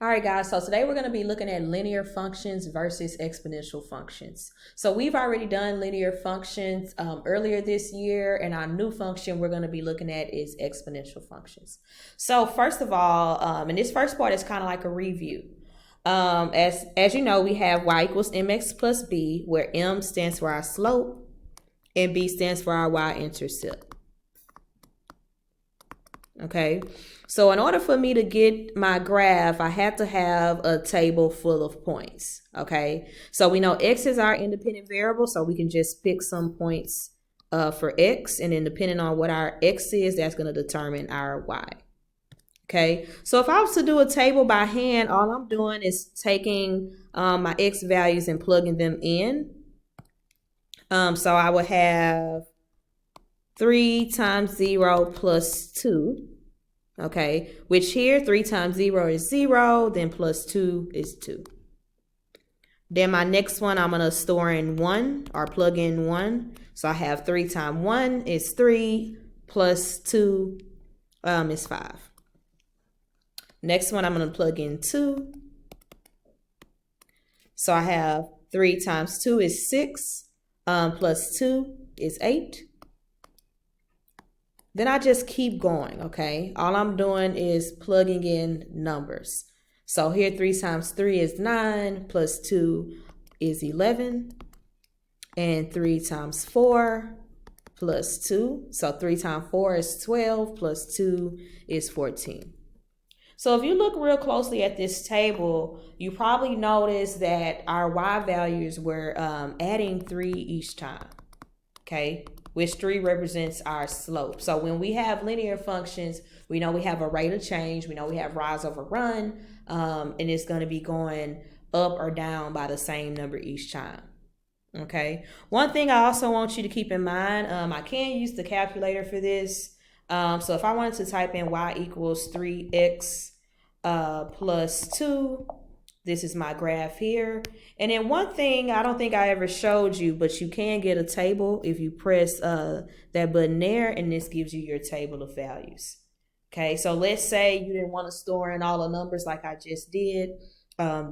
All right, guys, so today we're going to be looking at linear functions versus exponential functions. So we've already done linear functions earlier this year, and our new function we're going to be looking at is exponential functions. So first of all, and this first part is kind of like a review. As you know, we have y equals mx plus b, where m stands for our slope and b stands for our y-intercept. Okay, so in order for me to get my graph, I had to have a table full of points. Okay, so we know x is our independent variable, so we can just pick some points for x, and then depending on what our x is, that's going to determine our y. Okay, so if I was to do a table by hand, all I'm doing is taking my x values and plugging them in. So I would have 3 times 0 plus 2, okay, which here 3 times 0 is 0, then plus 2 is 2. Then my next one, I'm going to store in 1 or plug in 1. So I have 3 times 1 is 3 plus 2 is 5. Next one, I'm going to plug in 2. So I have 3 times 2 is 6 plus 2 is 8. Then I just keep going, okay? All I'm doing is plugging in numbers. So here 3 times 3 is 9, plus 2 is 11. And 3 times 4 plus 2. So 3 times 4 is 12, plus 2 is 14. So if you look real closely at this table, you probably notice that our y values were adding 3 each time, okay? Which 3 represents our slope. So when we have linear functions, we know we have a rate of change. We know we have rise over run, and it's going to be going up or down by the same number each time. Okay. One thing I also want you to keep in mind, I can use the calculator for this. So if I wanted to type in y equals 3x plus 2, this is my graph here. And then one thing I don't think I ever showed you, but you can get a table if you press that button there, and this gives you your table of values. Okay, so let's say you didn't want to store in all the numbers like I just did.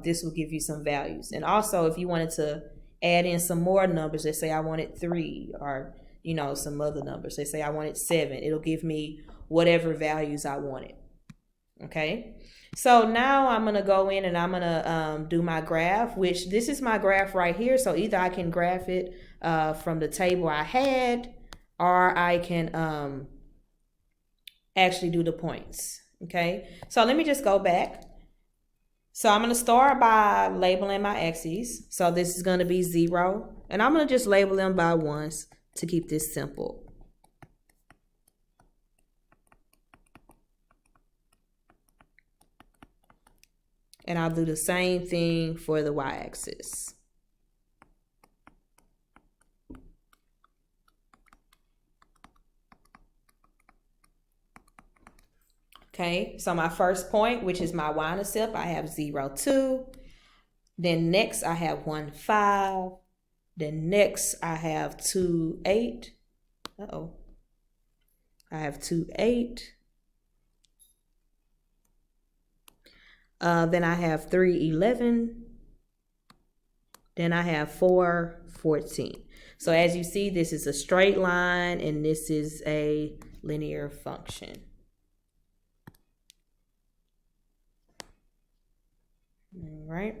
This will give you some values. And also if you wanted to add in some more numbers, let's say I wanted 3 or, you know, some other numbers. Let's say I wanted 7. It'll give me whatever values I wanted. Okay. So now I'm going to go in and I'm going to do my graph, which this is my graph right here. So either I can graph it from the table I had, or I can actually do the points. Okay, so let me just go back. So I'm going to start by labeling my axes. So this is going to be 0, and I'm going to just label them by 1s to keep this simple. And I'll do the same thing for the y-axis. Okay, so my first point, which is my y-intercept, I have 0, 2. Then next I have 1, 5. Then next I have 2, 8. I have 2, 8. Then I have 3, 11. Then I have 4, 14. So as you see, this is a straight line and this is a linear function. All right.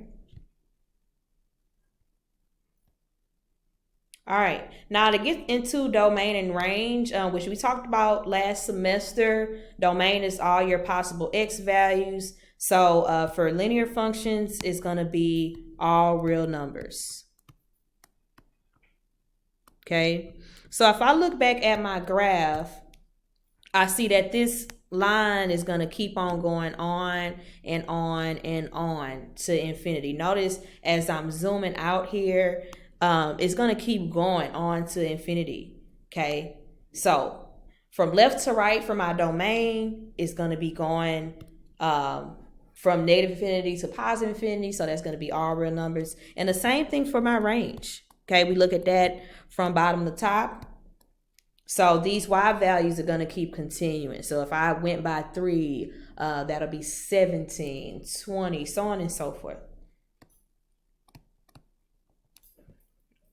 All right, now to get into domain and range, which we talked about last semester, domain is all your possible x values. So for linear functions, it's going to be all real numbers. Okay, so if I look back at my graph, I see that this line is going to keep on going on and on and on to infinity. Notice as I'm zooming out here, it's going to keep going on to infinity. Okay, so from left to right for my domain, it's going to be going from negative infinity to positive infinity. So that's going to be all real numbers. And the same thing for my range. Okay, we look at that from bottom to top. So these y values are going to keep continuing. So if I went by 3, That'll be 17, 20, so on and so forth.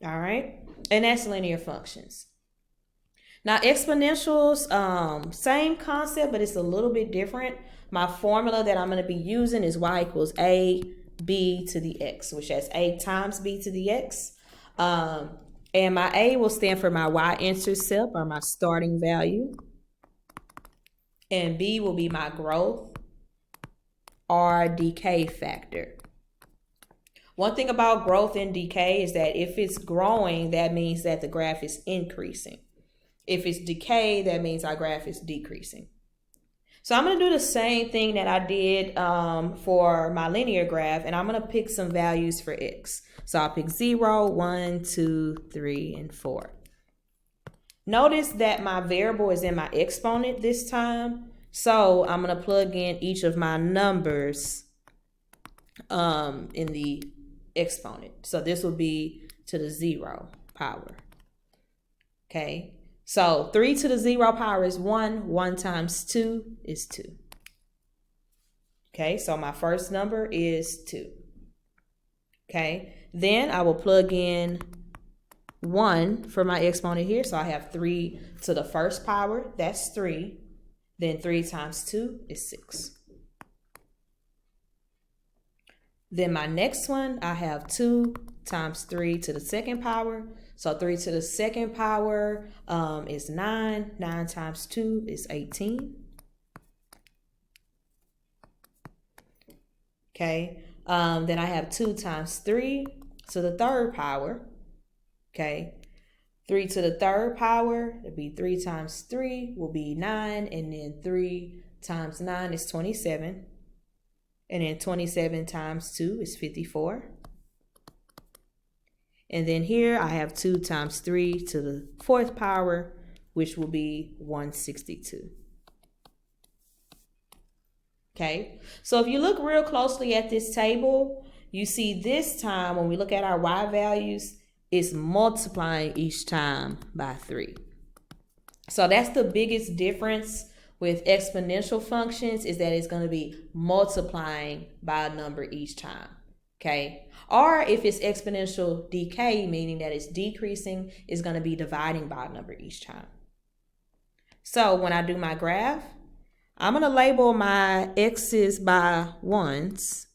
All right, and that's linear functions. Now exponentials, same concept, but it's a little bit different. My formula that I'm going to be using is y equals a b to the x, which has a times b to the x. And my a will stand for my y-intercept, or my starting value. And b will be my growth or decay factor. One thing about growth and decay is that if it's growing, that means that the graph is increasing. If it's decay, that means our graph is decreasing. So I'm going to do the same thing that I did for my linear graph, and I'm going to pick some values for x. So I'll pick 0, 1, 2, 3, and 4. Notice that my variable is in my exponent this time. So I'm going to plug in each of my numbers in the exponent. So this will be to the 0 power. Okay. So 3 to the 0 power is 1. 1 times 2 is 2. Okay. So my first number is 2. Okay. Then I will plug in 1 for my exponent here. So I have 3 to the first power. That's 3. Then 3 times 2 is 6. Then my next one, I have 2 times 3 to the second power. So 3 to the second power is 9. 9 times 2 is 18. Okay. Then I have 2 times 3 to the third power. Okay. 3 to the third power, it'll be 3 times 3 will be 9. And then 3 times 9 is 27. And then 27 times 2 is 54. And then here I have 2 times 3 to the fourth power, which will be 162. Okay, so if you look real closely at this table, you see this time when we look at our y values, it's multiplying each time by 3. So that's the biggest difference with exponential functions, is that it's going to be multiplying by a number each time. Okay, or if it's exponential decay, meaning that it's decreasing, it's going to be dividing by a number each time. So when I do my graph, I'm going to label my x's by 1s.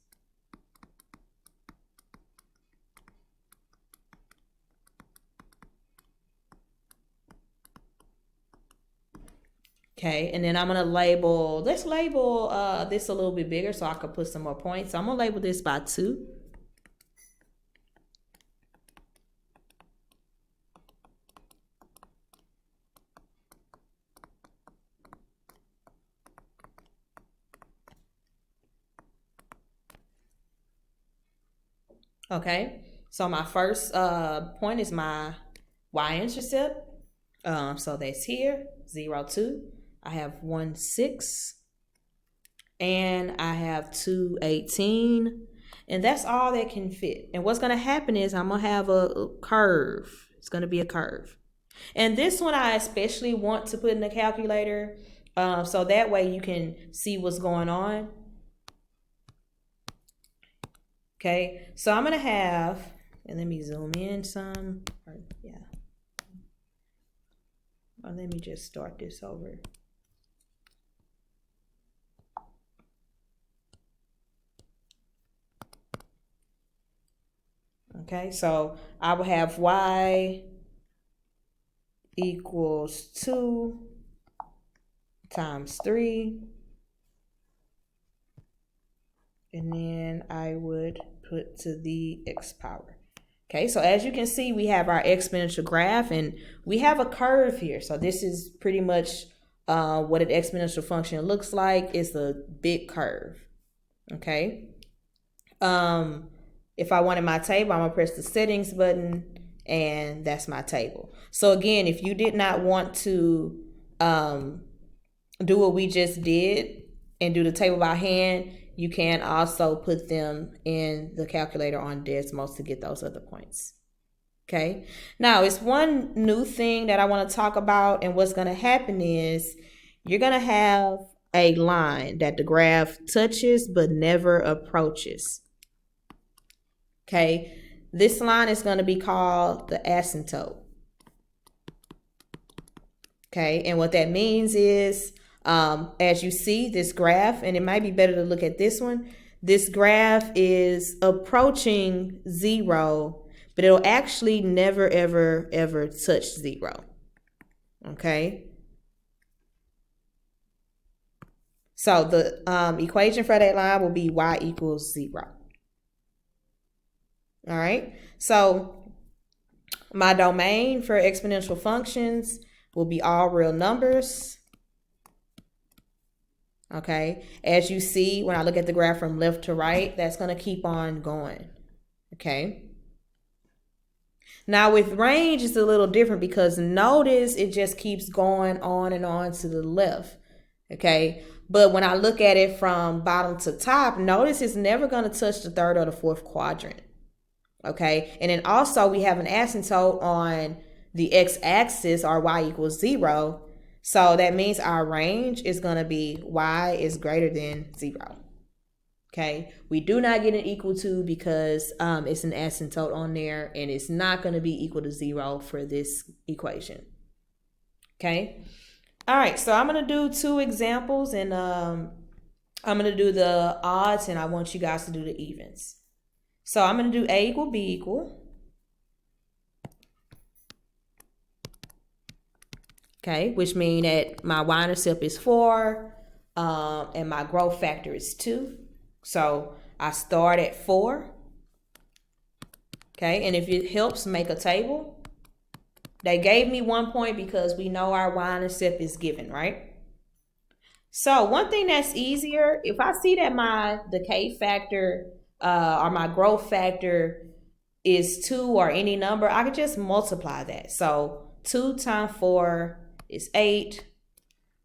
Okay, and then I'm going to label, let's label this a little bit bigger so I can put some more points. So I'm going to label this by 2. Okay, so my first point is my y-intercept. So that's here, 0, 2. I have 1, 6. And I have 2, 18. And that's all that can fit. And what's going to happen is I'm going to have a curve. It's going to be a curve. And this one I especially want to put in the calculator so that way you can see what's going on. Okay, so I'm going to have, and let me zoom in some. Yeah. Or let me just start this over. Okay, so I will have y equals 2 times 3. And then I would put to the x power. Okay, so as you can see, we have our exponential graph and we have a curve here. So this is pretty much what an exponential function looks like. It's a big curve. Okay. If I wanted my table, I'm going to press the settings button and that's my table. So again, if you did not want to do what we just did and do the table by hand, you can also put them in the calculator on Desmos to get those other points. Okay. Now, it's one new thing that I want to talk about, and what's going to happen is you're going to have a line that the graph touches but never approaches. Okay, this line is going to be called the asymptote. Okay, and what that means is, as you see this graph, and it might be better to look at this one, this graph is approaching 0, but it'll actually never, ever, ever touch 0. Okay. So the equation for that line will be y equals 0. All right. So my domain for exponential functions will be all real numbers. Okay. As you see, when I look at the graph from left to right, that's going to keep on going. Okay. Now with range, it's a little different because notice it just keeps going on and on to the left. Okay. But when I look at it from bottom to top, notice it's never going to touch the third or the fourth quadrant. Okay. And then also we have an asymptote on the x-axis, or y equals 0. So that means our range is going to be y is greater than 0. Okay. We do not get an equal to because it's an asymptote on there, and it's not going to be equal to 0 for this equation. Okay. All right. So I'm going to do 2 examples, and I'm going to do the odds, and I want you guys to do the evens. So I'm going to do A equal B equal. Okay, which means that my y-intercept is 4, and my growth factor is 2. So I start at 4. Okay, and if it helps, make a table. They gave me 1 point because we know our y-intercept is given, right? So one thing that's easier, if I see that my decay factor or my growth factor is 2 or any number, I could just multiply that. So 2 times 4 is 8.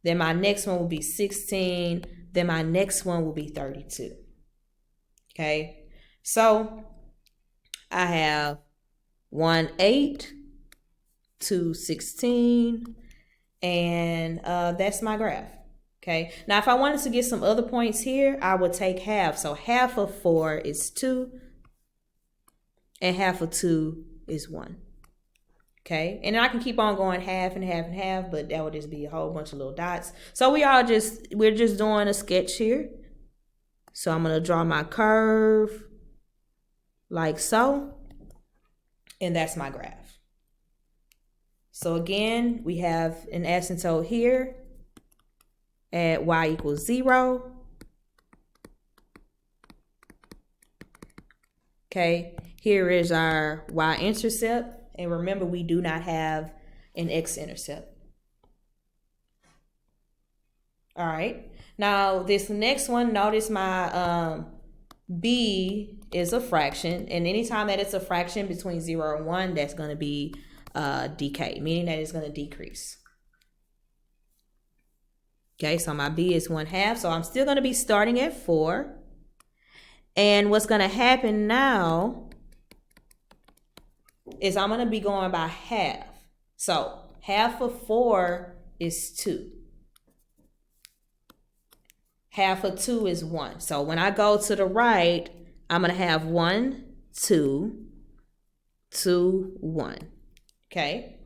Then my next one will be 16. Then my next one will be 32. Okay. So I have 1, 8, 2, 16, and that's my graph. Okay. Now, if I wanted to get some other points here, I would take half. So half of 4 is 2, and half of 2 is 1. Okay, and then I can keep on going half and half and half, but that would just be a whole bunch of little dots. So we're just doing a sketch here. So I'm gonna draw my curve like so, and that's my graph. So again, we have an asymptote here at y equals 0. Okay, here is our y-intercept. And remember, we do not have an x-intercept. All right. Now, this next one, notice my b is a fraction. And anytime that it's a fraction between 0 and 1, that's going to be decay, meaning that it's going to decrease. Okay, so my b is 1/2. So I'm still going to be starting at 4. And what's going to happen now is I'm going to be going by half. So half of 4 is 2. Half of 2 is 1. So when I go to the right, I'm going to have 1, 2, 2, 1. Okay.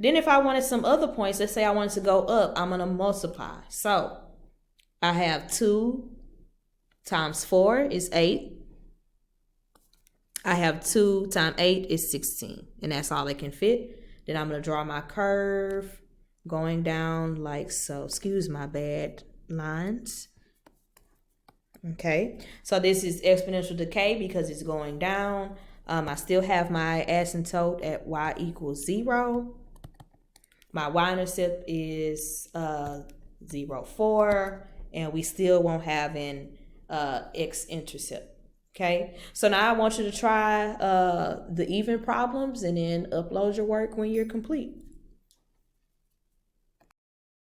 Then if I wanted some other points, let's say I wanted to go up, I'm going to multiply. So I have 2 times 4 is 8. I have 2 times 8 is 16, and that's all it can fit. Then I'm going to draw my curve going down like so. Excuse my bad lines. Okay, so this is exponential decay because it's going down. I still have my asymptote at y equals 0. My y-intercept is 0, 4, and we still won't have an x-intercept. Okay, so now I want you to try the even problems and then upload your work when you're complete.